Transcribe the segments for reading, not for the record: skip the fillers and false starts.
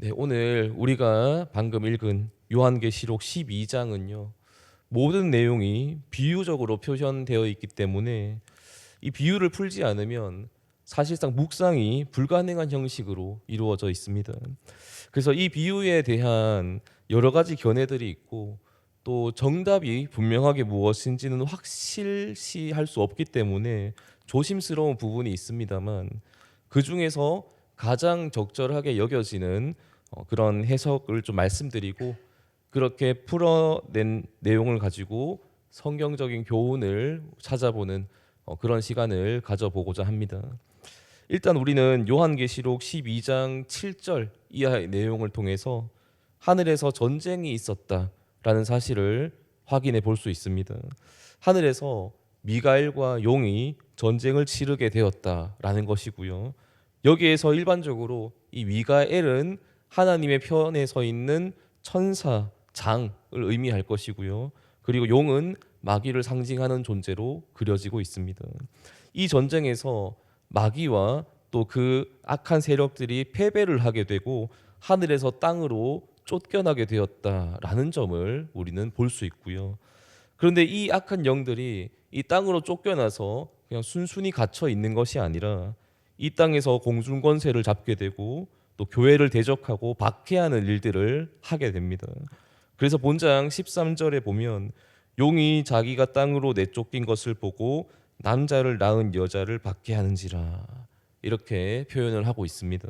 네, 오늘 우리가 방금 읽은 요한계시록 12장은요. 모든 내용이 비유적으로 표현되어 있기 때문에 이 비유를 풀지 않으면 사실상 묵상이 불가능한 형식으로 이루어져 있습니다. 그래서 이 비유에 대한 여러 가지 견해들이 있고 또 정답이 분명하게 무엇인지는 확실시 할 수 없기 때문에 조심스러운 부분이 있습니다만 그 중에서 가장 적절하게 여겨지는 그런 해석을 좀 말씀드리고 그렇게 풀어낸 내용을 가지고 성경적인 교훈을 찾아보는 그런 시간을 가져보고자 합니다. 일단 우리는 요한계시록 12장 7절 이하의 내용을 통해서 하늘에서 전쟁이 있었다라는 사실을 확인해 볼 수 있습니다. 하늘에서 미가엘과 용이 전쟁을 치르게 되었다라는 것이고요. 여기에서 일반적으로 이 미가엘은 하나님의 편에 서 있는 천사, 장을 의미할 것이고요. 그리고 용은 마귀를 상징하는 존재로 그려지고 있습니다. 이 전쟁에서 마귀와 또 그 악한 세력들이 패배를 하게 되고 하늘에서 땅으로 쫓겨나게 되었다라는 점을 우리는 볼 수 있고요. 그런데 이 악한 영들이 이 땅으로 쫓겨나서 그냥 순순히 갇혀 있는 것이 아니라 이 땅에서 공중 권세를 잡게 되고 또 교회를 대적하고 박해하는 일들을 하게 됩니다. 그래서 본장 13절에 보면 용이 자기가 땅으로 내쫓긴 것을 보고 남자를 낳은 여자를 박해하는지라 이렇게 표현을 하고 있습니다.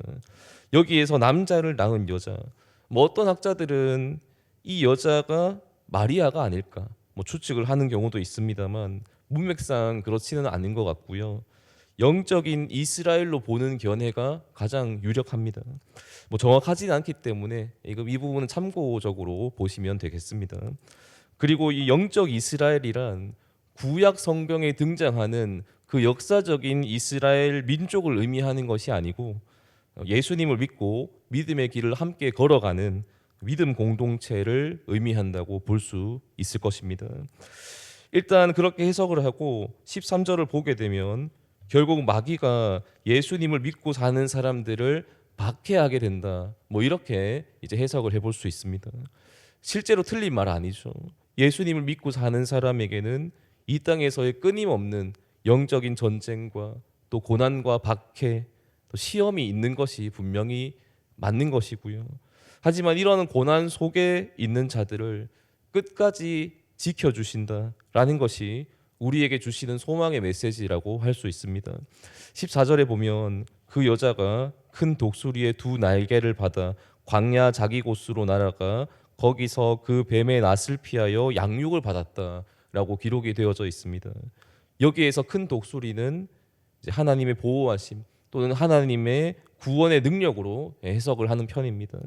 여기에서 남자를 낳은 여자, 뭐 어떤 학자들은 이 여자가 마리아가 아닐까 뭐 추측을 하는 경우도 있습니다만 문맥상 그렇지는 않은 것 같고요. 영적인 이스라엘로 보는 견해가 가장 유력합니다. 뭐 정확하지는 않기 때문에 이 부분은 참고적으로 보시면 되겠습니다. 그리고 이 영적 이스라엘이란 구약 성경에 등장하는 그 역사적인 이스라엘 민족을 의미하는 것이 아니고 예수님을 믿고 믿음의 길을 함께 걸어가는 믿음 공동체를 의미한다고 볼 수 있을 것입니다. 일단 그렇게 해석을 하고 13절을 보게 되면 결국 마귀가 예수님을 믿고 사는 사람들을 박해하게 된다. 뭐 이렇게 이제 해석을 해볼 수 있습니다. 실제로 틀린 말 아니죠. 예수님을 믿고 사는 사람에게는 이 땅에서의 끊임없는 영적인 전쟁과 또 고난과 박해, 또 시험이 있는 것이 분명히 맞는 것이고요. 하지만 이러한 고난 속에 있는 자들을 끝까지 지켜주신다라는 것이 우리에게 주시는 소망의 메시지라고 할 수 있습니다. 14절에 보면 그 여자가 큰 독수리의 두 날개를 받아 광야 자기 곳으로 날아가 거기서 그 뱀의 낫을 피하여 양육을 받았다라고 기록이 되어져 있습니다. 여기에서 큰 독수리는 이제 하나님의 보호하심 또는 하나님의 구원의 능력으로 해석을 하는 편입니다.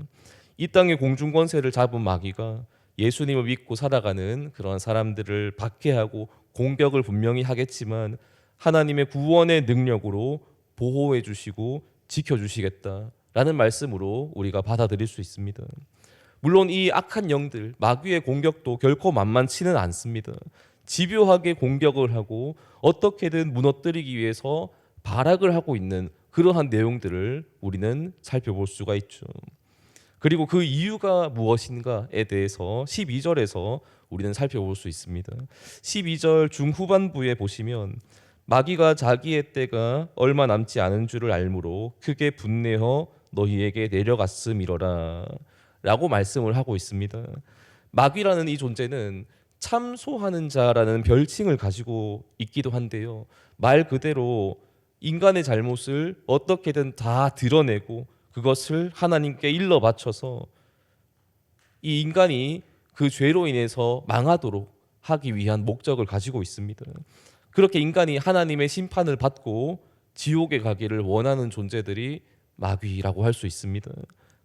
이 땅의 공중 권세를 잡은 마귀가 예수님을 믿고 살아가는 그런 사람들을 박해하고 공격을 분명히 하겠지만 하나님의 구원의 능력으로 보호해 주시고 지켜 주시겠다라는 말씀으로 우리가 받아들일 수 있습니다. 물론 이 악한 영들, 마귀의 공격도 결코 만만치는 않습니다. 집요하게 공격을 하고 어떻게든 무너뜨리기 위해서 발악을 하고 있는 그러한 내용들을 우리는 살펴볼 수가 있죠. 그리고 그 이유가 무엇인가에 대해서 12절에서 우리는 살펴볼 수 있습니다. 12절 중후반부에 보시면 마귀가 자기의 때가 얼마 남지 않은 줄을 알므로 크게 분내어 너희에게 내려갔음이로라 라고 말씀을 하고 있습니다. 마귀라는 이 존재는 참소하는 자라는 별칭을 가지고 있기도 한데요. 말 그대로 인간의 잘못을 어떻게든 다 드러내고 그것을 하나님께 일러 바쳐서 이 인간이 그 죄로 인해서 망하도록 하기 위한 목적을 가지고 있습니다. 그렇게 인간이 하나님의 심판을 받고 지옥에 가기를 원하는 존재들이 마귀라고 할 수 있습니다.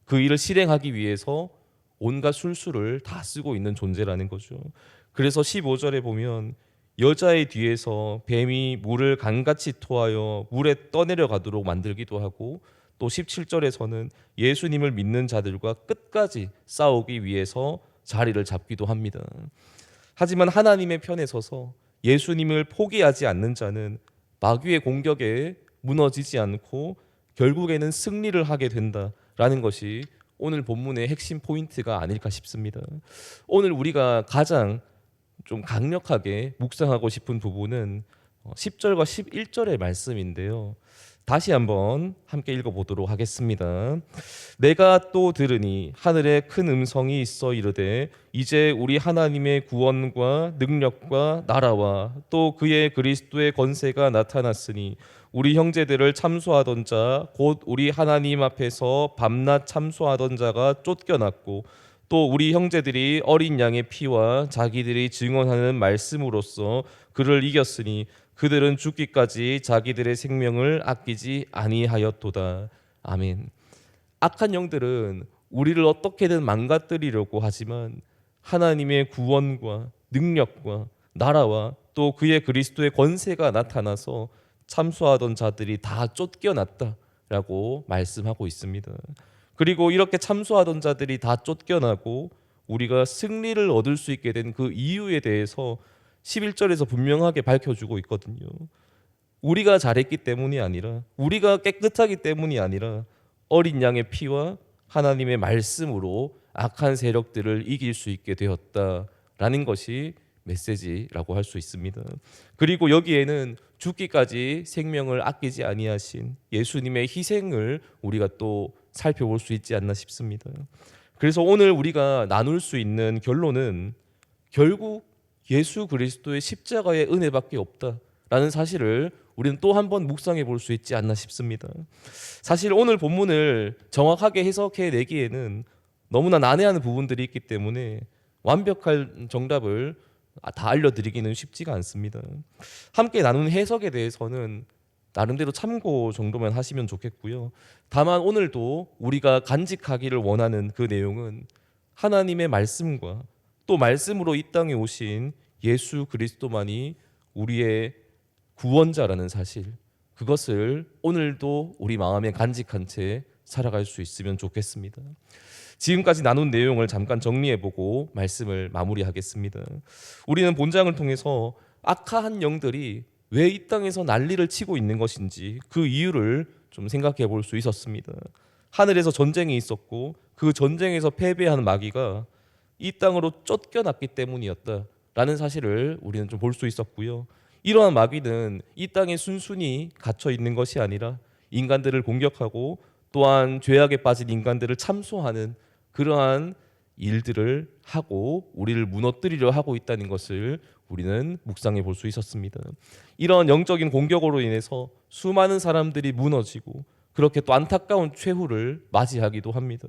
그 일을 실행하기 위해서 온갖 술수를 다 쓰고 있는 존재라는 거죠. 그래서 15절에 보면 여자의 뒤에서 뱀이 물을 강같이 토하여 물에 떠내려 가도록 만들기도 하고 또 17절에서는 예수님을 믿는 자들과 끝까지 싸우기 위해서 자리를 잡기도 합니다. 하지만 하나님의 편에 서서 예수님을 포기하지 않는 자는 마귀의 공격에 무너지지 않고 결국에는 승리를 하게 된다라는 것이 오늘 본문의 핵심 포인트가 아닐까 싶습니다. 오늘 우리가 가장 좀 강력하게 묵상하고 싶은 부분은 10절과 11절의 말씀인데요. 다시 한번 함께 읽어보도록 하겠습니다. 내가 또 들으니 하늘에 큰 음성이 있어 이르되 이제 우리 하나님의 구원과 능력과 나라와 또 그의 그리스도의 권세가 나타났으니 우리 형제들을 참소하던 자 곧 우리 하나님 앞에서 밤낮 참소하던 자가 쫓겨났고 또 우리 형제들이 어린 양의 피와 자기들이 증언하는 말씀으로써 그를 이겼으니 그들은 죽기까지 자기들의 생명을 아끼지 아니하였도다. 아멘. 악한 영들은 우리를 어떻게든 망가뜨리려고 하지만 하나님의 구원과 능력과 나라와 또 그의 그리스도의 권세가 나타나서 참소하던 자들이 다 쫓겨났다라고 말씀하고 있습니다. 그리고 이렇게 참소하던 자들이 다 쫓겨나고 우리가 승리를 얻을 수 있게 된 그 이유에 대해서 11절에서 분명하게 밝혀주고 있거든요. 우리가 잘했기 때문이 아니라 우리가 깨끗하기 때문이 아니라 어린 양의 피와 하나님의 말씀으로 악한 세력들을 이길 수 있게 되었다라는 것이 메시지라고 할 수 있습니다. 그리고 여기에는 죽기까지 생명을 아끼지 아니하신 예수님의 희생을 우리가 또 살펴볼 수 있지 않나 싶습니다. 그래서 오늘 우리가 나눌 수 있는 결론은 결국 예수 그리스도의 십자가의 은혜밖에 없다라는 사실을 우리는 또 한 번 묵상해 볼 수 있지 않나 싶습니다. 사실 오늘 본문을 정확하게 해석해 내기에는 너무나 난해한 부분들이 있기 때문에 완벽한 정답을 다 알려드리기는 쉽지가 않습니다. 함께 나눈 해석에 대해서는 나름대로 참고 정도만 하시면 좋겠고요. 다만 오늘도 우리가 간직하기를 원하는 그 내용은 하나님의 말씀과 또 말씀으로 이 땅에 오신 예수 그리스도만이 우리의 구원자라는 사실, 그것을 오늘도 우리 마음에 간직한 채 살아갈 수 있으면 좋겠습니다. 지금까지 나눈 내용을 잠깐 정리해보고 말씀을 마무리하겠습니다. 우리는 본장을 통해서 악한 영들이 왜 이 땅에서 난리를 치고 있는 것인지 그 이유를 좀 생각해 볼 수 있었습니다. 하늘에서 전쟁이 있었고 그 전쟁에서 패배한 마귀가 이 땅으로 쫓겨났기 때문이었다라는 사실을 우리는 좀 볼 수 있었고요. 이러한 마귀는 이 땅에 순순히 갇혀 있는 것이 아니라 인간들을 공격하고 또한 죄악에 빠진 인간들을 참소하는 그러한 일들을 하고 우리를 무너뜨리려 하고 있다는 것을 우리는 묵상해 볼 수 있었습니다. 이런 영적인 공격으로 인해서 수많은 사람들이 무너지고 그렇게 또 안타까운 최후를 맞이하기도 합니다.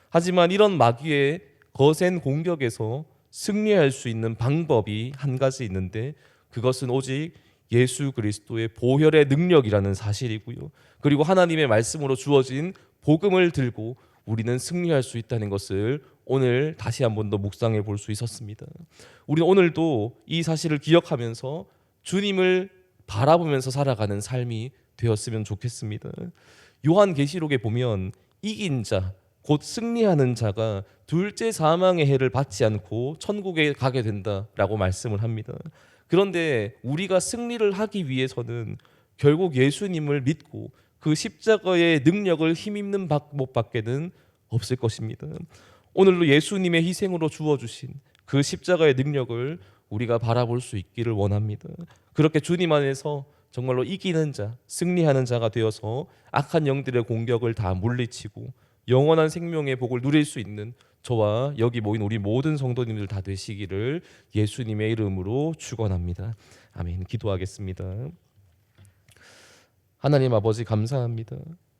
하지만 이런 마귀의 거센 공격에서 승리할 수 있는 방법이 한 가지 있는데 그것은 오직 예수 그리스도의 보혈의 능력이라는 사실이고요. 그리고 하나님의 말씀으로 주어진 복음을 들고 우리는 승리할 수 있다는 것을 오늘 다시 한 번 더 묵상해 볼 수 있었습니다. 우리는 오늘도 이 사실을 기억하면서 주님을 바라보면서 살아가는 삶이 되었으면 좋겠습니다. 요한계시록에 보면 이긴 자, 곧 승리하는 자가 둘째 사망의 해를 받지 않고 천국에 가게 된다라고 말씀을 합니다. 그런데 우리가 승리를 하기 위해서는 결국 예수님을 믿고 그 십자가의 능력을 힘입는 방법밖에는 없을 것입니다. 오늘도 예수님의 희생으로 주어주신 그 십자가의 능력을 우리가 바라볼 수 있기를 원합니다. 그렇게 주님 안에서 정말로 이기는 자, 승리하는 자가 되어서 악한 영들의 공격을 다 물리치고 영원한 생명의 복을 누릴 수 있는 저와 여기 모인 우리 모든 성도님들 다 되시기를 예수님의 이름으로 축원합니다. 아멘. 기도하겠습니다. 하나님 아버지 감사합니다.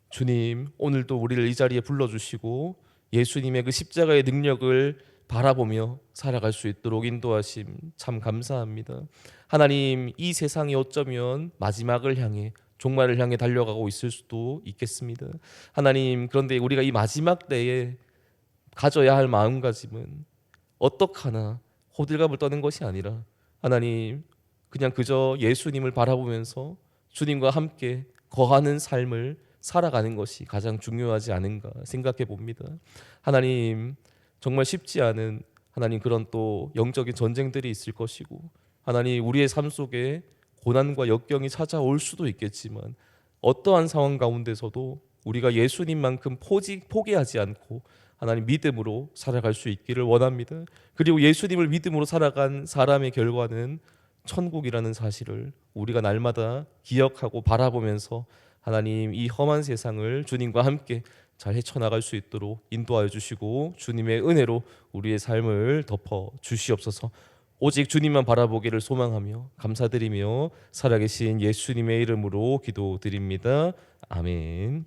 주님, 오늘도 우리를 이 자리에 불러주시고 예수님의 그 십자가의 능력을 바라보며 살아갈 수 있도록 인도하심 참 감사합니다. 하나님, 이 세상이 어쩌면 마지막을 향해 종말을 향해 달려가고 있을 수도 있겠습니다. 하나님, 그런데 우리가 이 마지막 때에 가져야 할 마음가짐은 어떡하나 호들갑을 떠는 것이 아니라 하나님, 그냥 그저 예수님을 바라보면서 주님과 함께 거하는 삶을 살아가는 것이 가장 중요하지 않은가 생각해 봅니다. 하나님, 정말 쉽지 않은 하나님 그런 또 영적인 전쟁들이 있을 것이고 하나님, 우리의 삶 속에 고난과 역경이 찾아올 수도 있겠지만 어떠한 상황 가운데서도 우리가 예수님만큼 포기하지 않고 하나님 믿음으로 살아갈 수 있기를 원합니다. 그리고 예수님을 믿음으로 살아간 사람의 결과는 천국이라는 사실을 우리가 날마다 기억하고 바라보면서 하나님 이 험한 세상을 주님과 함께 잘 헤쳐나갈 수 있도록 인도하여 주시고 주님의 은혜로 우리의 삶을 덮어 주시옵소서. 오직 주님만 바라보기를 소망하며 감사드리며 살아계신 예수님의 이름으로 기도드립니다. 아멘.